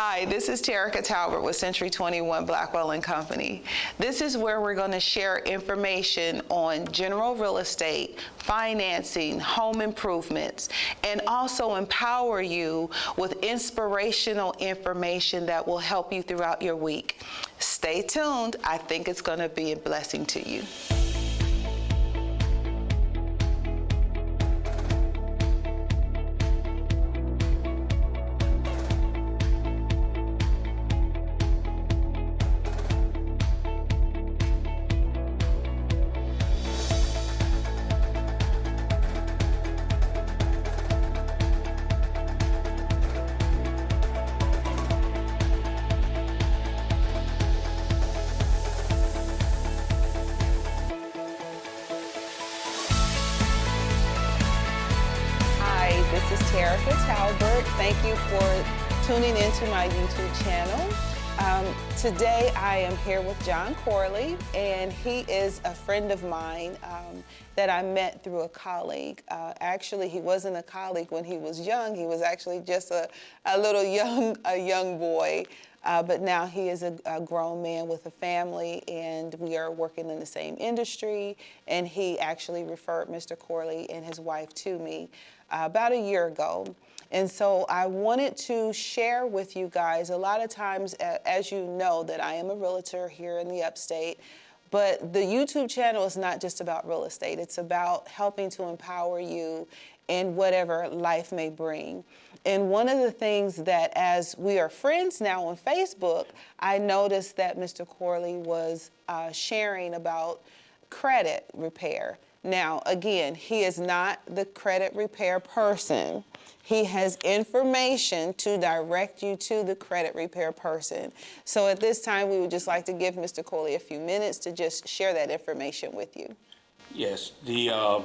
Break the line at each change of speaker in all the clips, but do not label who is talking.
Hi, this is Terica Talbert with Century 21 Blackwell and Company. This is where we're going to share information on general real estate, financing, home improvements, and also empower you with inspirational information that will help you throughout your week. Stay tuned. I think it's going to be a blessing to you. This is Terica Talbert. Thank you for tuning into my YouTube channel. Today I am here with John Corley, and he is a friend of mine that I met through a colleague. Actually, he wasn't a colleague when he was young. He was actually just a young boy. But now he is a grown man with a family, and we are working in the same industry. And he actually referred Mr. Corley and his wife to me about a year ago. And so I wanted to share with you guys, a lot of times, as you know, that I am a realtor here in the upstate. But the YouTube channel is not just about real estate. It's about helping to empower you in whatever life may bring. And one of the things that, as we are friends now on Facebook, I noticed that Mr. Corley was sharing about credit repair. Now, again, he is not the credit repair person. He has information to direct you to the credit repair person. So at this time, we would just like to give Mr. Corley a few minutes to just share that information with you.
Yes, the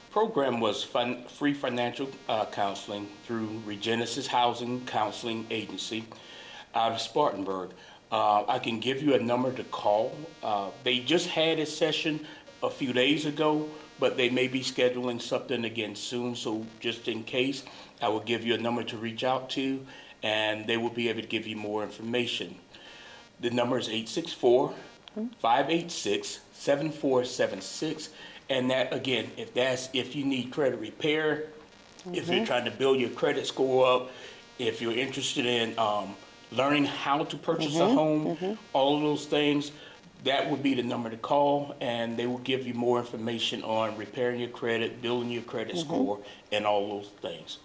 program was free financial counseling through Regenesis Housing Counseling Agency out of Spartanburg. I can give you a number to call. They just had a session a few days ago, but they may be scheduling something again soon. So just in case, I will give you a number to reach out to, and they will be able to give you more information. The number is 864-586-7476. And that, again, if you need credit repair, if you're trying to build your credit score up, if you're interested in learning how to purchase a home, all of those things, that would be the number to call, and they will give you more information on repairing your credit, building your credit score, and all those things.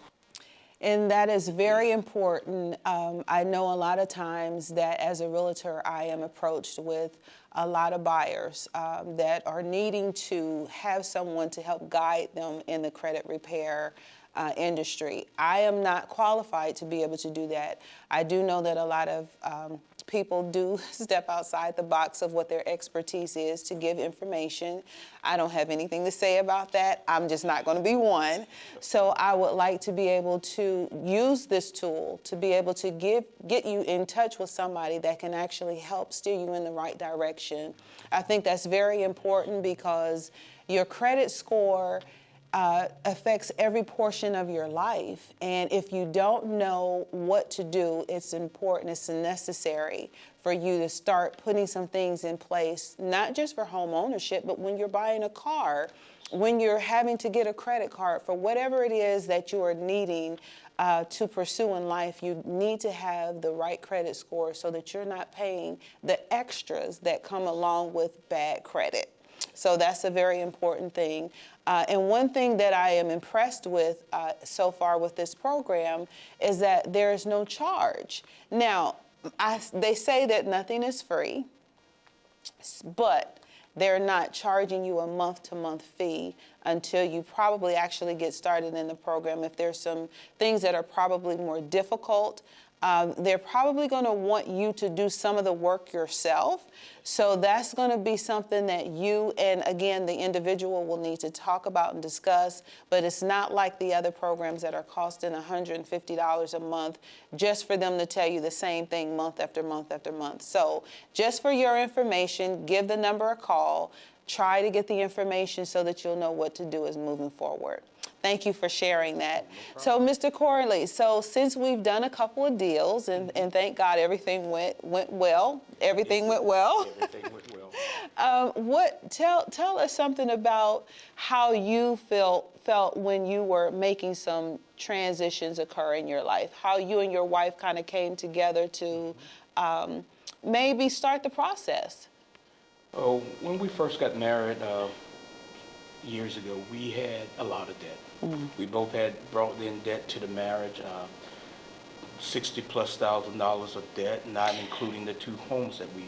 And that is very important. I know a lot of times that as a realtor, I am approached with a lot of buyers that are needing to have someone to help guide them in the credit repair industry. I am not qualified to be able to do that. I do know that a lot of people do step outside the box of what their expertise is to give information. I don't have anything to say about that. I'm just not going to be one. So I would like to be able to use this tool to be able to get you in touch with somebody that can actually help steer you in the right direction. I think that's very important because your credit score affects every portion of your life. And if you don't know what to do, it's important, it's necessary for you to start putting some things in place, not just for home ownership, but when you're buying a car, when you're having to get a credit card for whatever it is that you are needing to pursue in life. You need to have the right credit score so that you're not paying the extras that come along with bad credit. So that's a very important thing. And one thing that I am impressed with so far with this program is that there is no charge. Now, they say that nothing is free, but they're not charging you a month-to-month fee until you probably actually get started in the program. If there's some things that are probably more difficult, they're probably going to want you to do some of the work yourself. So that's going to be something that you and, again, the individual will need to talk about and discuss. But it's not like the other programs that are costing $150 a month just for them to tell you the same thing month after month after month. So just for your information, give the number a call. try to get the information so that you'll know what to do as moving forward. Thank you for sharing that. So, Mr. Corley, so since we've done a couple of deals, and thank God everything went well, everything went well.
Everything went well.
Tell us something about how you felt when you were making some transitions occur in your life, how you and your wife kind of came together to maybe start the process.
Oh, when we first got married years ago, we had a lot of debt. We both had brought in debt to the marriage, $60,000+ of debt, not including the 2 homes that we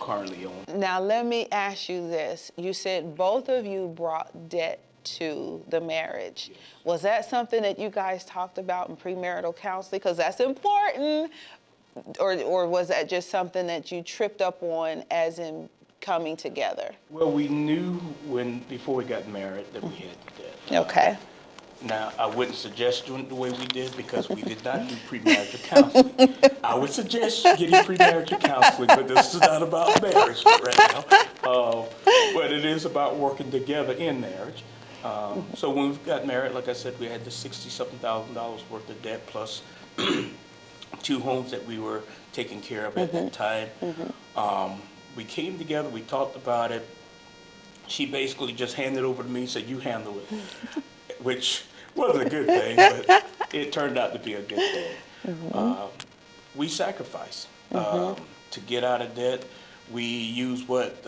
currently own.
Now, let me ask you this. You said both of you brought debt to the marriage.
Yes.
Was that something that you guys talked about in premarital counseling? Because that's important. Or was that just something that you tripped up on as in coming together?
Well, we knew before we got married that we had the debt.
Okay.
Now, I wouldn't suggest doing it the way we did because we did not do premarital counseling. I would suggest getting premarital counseling, but this is not about marriage right now. But it is about working together in marriage. So when we got married, like I said, we had the $60-something thousand worth of debt plus 2 homes that we were taking care of at that time. We came together, we talked about it. She basically just handed it over to me and said, you handle it, which wasn't a good thing, but it turned out to be a good thing. We sacrificed to get out of debt. We used what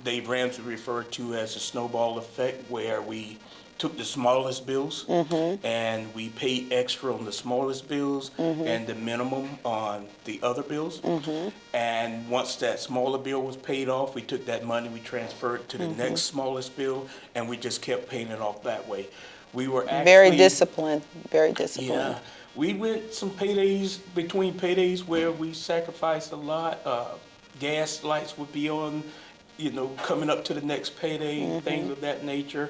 Dave Ramsey referred to as the snowball effect, where we took the smallest bills and we paid extra on the smallest bills and the minimum on the other bills. And once that smaller bill was paid off, we took that money, we transferred it to the next smallest bill, and we just kept paying it off that way. We were actually
Very disciplined, very disciplined.
Yeah, we went some paydays, between paydays, where we sacrificed a lot. Gas lights would be on, coming up to the next payday, things of that nature.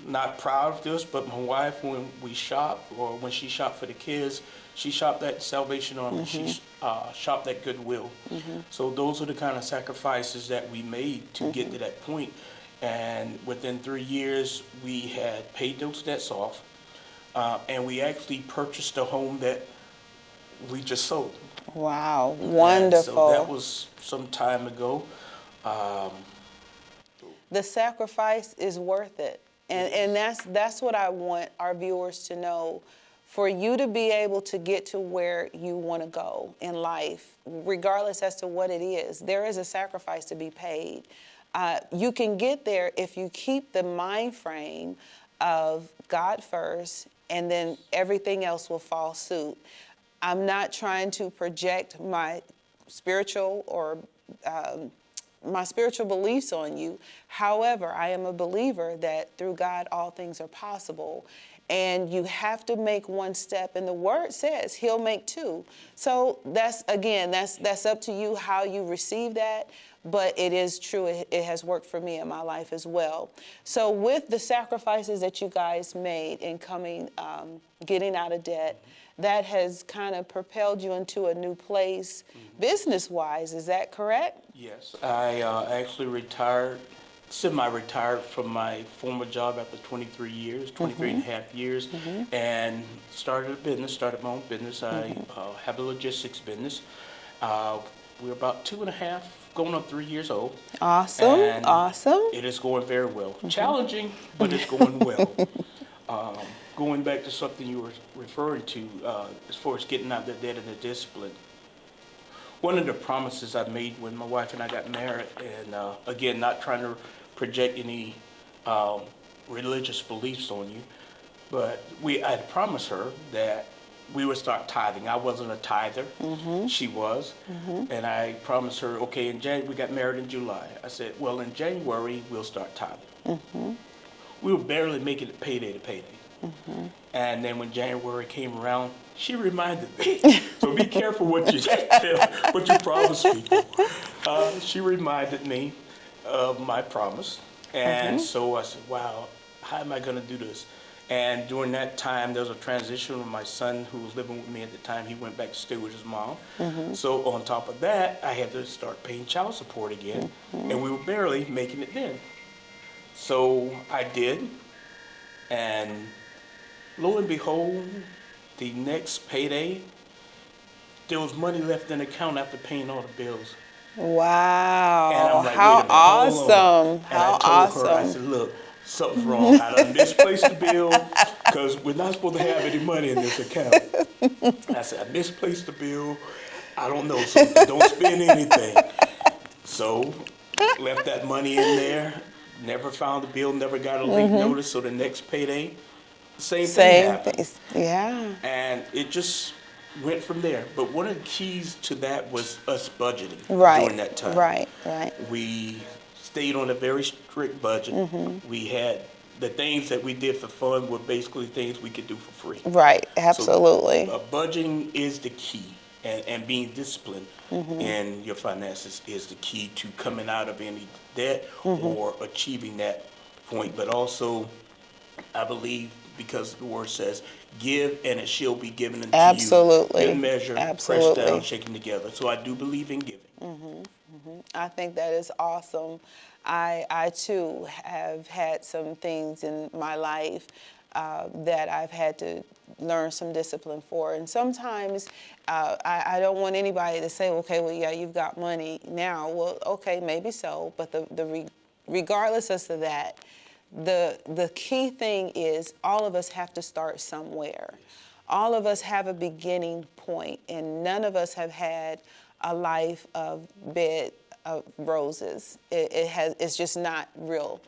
Not proud of this, but my wife, when we shop, or when she shopped for the kids, she shopped at Salvation Army, she shopped at Goodwill. So those are the kind of sacrifices that we made to get to that point. And within 3 years, we had paid those debts off, and we actually purchased a home that we just sold.
Wow, wonderful.
And so that was some time ago.
The sacrifice is worth it. And that's what I want our viewers to know. For you to be able to get to where you want to go in life, regardless as to what it is, there is a sacrifice to be paid. You can get there if you keep the mind frame of God first, and then everything else will fall suit. I'm not trying to project my spiritual beliefs on you. However, I am a believer that through God all things are possible. And you have to make one step, and the word says he'll make 2. So that's up to you how you receive that. But it is true, it has worked for me in my life as well. So with the sacrifices that you guys made in getting out of debt, that has kind of propelled you into a new place business-wise, is that correct?
Yes, I actually semi-retired from my former job after 23 years, 23 and a half years, and started my own business. I have a logistics business. We're about 2.5, going on 3 years old.
Awesome,
and
awesome.
It is going very well. Challenging, but it's going well. Going back to something you were referring to, as far as getting out of the debt and the discipline, one of the promises I made when my wife and I got married, and again, not trying to project any religious beliefs on you, but I had promised her that we would start tithing. I wasn't a tither, she was, and I promised her, okay, in January, we got married in July. I said, well, in January, we'll start tithing. We were barely making it payday to payday. And then when January came around, she reminded me. So be careful what you promise people. She reminded me of my promise. And so I said, wow, how am I going to do this? And during that time, there was a transition with my son who was living with me at the time. He went back to stay with his mom. So on top of that, I had to start paying child support again, and we were barely making it then. So I did, and lo and behold, the next payday, there was money left in the account after paying all the bills. And
Wow,
I'm like, wait a
how
minute, hold on.
awesome,
And I
how
told her, I
awesome.
said, look, something's wrong. I done misplaced the bill because we're not supposed to have any money in this account. I said, I misplaced the bill. I don't know, so don't spend anything. So left that money in there, never found the bill, never got a late notice. So the next payday, same thing
Same
happened.
thing, yeah.
And it just went from there. But one of the keys to that was us budgeting
Right,
during that time.
right, right.
We stayed on a very strict budget. We had the things that we did for fun were basically things we could do for free.
Right,
So
absolutely.
budgeting is the key, and being disciplined in your finances is the key to coming out of any debt or achieving that point. But also, I believe, because the word says, give and it shall be given unto
Absolutely.
you. Good measure, pressed down,
Absolutely.
shaken together. So I do believe in giving.
I think that is awesome. I too have had some things in my life that I've had to learn some discipline for. And sometimes I don't want anybody to say, okay, well, yeah, you've got money now. Well, okay, maybe so. But regardless as to that, the key thing is all of us have to start somewhere. All of us have a beginning point, and none of us have had a life of bed of roses. It's just not real.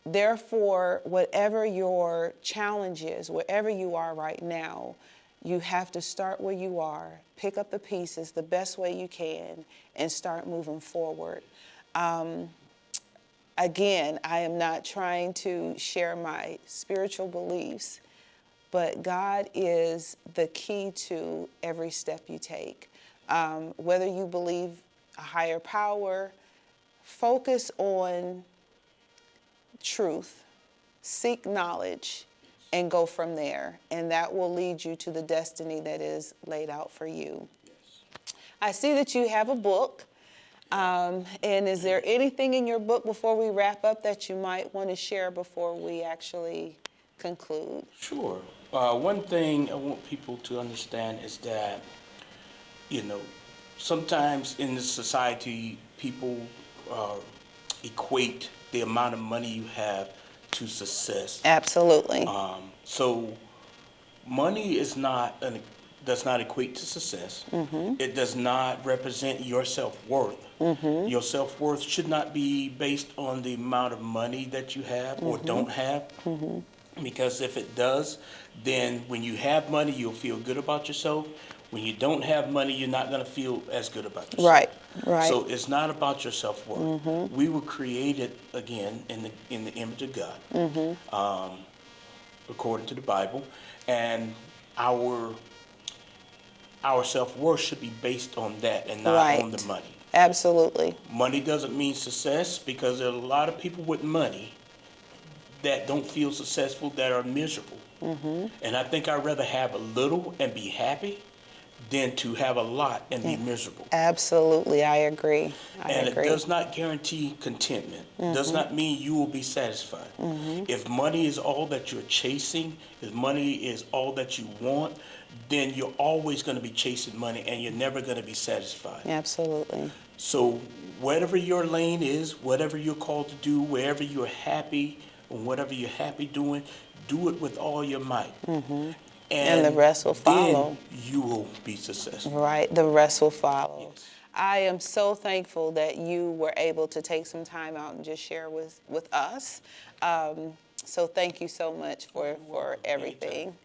Therefore, whatever your challenge is, wherever you are right now, you have to start where you are, pick up the pieces the best way you can, and start moving forward. Again, I am not trying to share my spiritual beliefs, but God is the key to every step you take. Whether you believe a higher power, focus on truth, seek knowledge, and go from there. And that will lead you to the destiny that is laid out for you. I see that you have a book. And is there anything in your book before we wrap up that you might want to share before we actually conclude?
Sure. One thing I want people to understand is that, you know, sometimes in this society, people equate the amount of money you have to success.
Absolutely.
So money is not does not equate to success. It does not represent your self-worth. Your self-worth should not be based on the amount of money that you have or don't have. Because if it does, then when you have money, you'll feel good about yourself. When you don't have money, you're not going to feel as good about yourself.
Right, right.
So it's not about your self-worth. We were created, again, in the image of God, according to the Bible. And our self-worth should be based on that and not on the money.
Absolutely.
Money doesn't mean success, because there are a lot of people with money that don't feel successful, that are miserable. And I think I'd rather have a little and be happy than to have a lot and be miserable.
Absolutely, I agree.
It does not guarantee contentment. Does not mean you will be satisfied. If money is all that you're chasing, if money is all that you want, then you're always going to be chasing money and you're never going to be satisfied.
Absolutely.
So whatever your lane is, whatever you're called to do, wherever you're happy, and whatever you're happy doing, do it with all your might.
And the rest will follow.
Then you will be successful.
Right, the rest will follow.
Yes.
I am so thankful that you were able to take some time out and just share with us. So thank you so much for everything.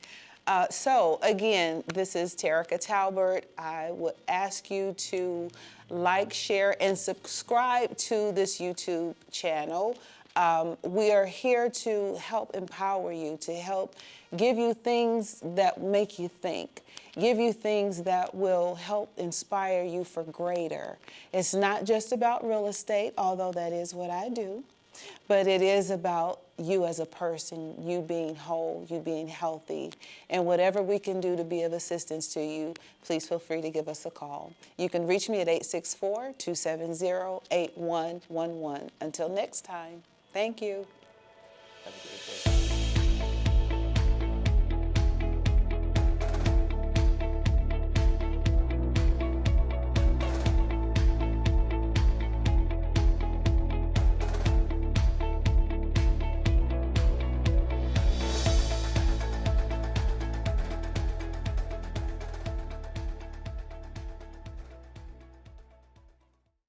So again, this is Terica Talbert. I would ask you to like, share, and subscribe to this YouTube channel. We are here to help empower you, to help give you things that make you think, give you things that will help inspire you for greater. It's not just about real estate, although that is what I do. But it is about you as a person, you being whole, you being healthy. And whatever we can do to be of assistance to you, please feel free to give us a call. You can reach me at 864-270-8111. Until next time, thank you.
Have a great day.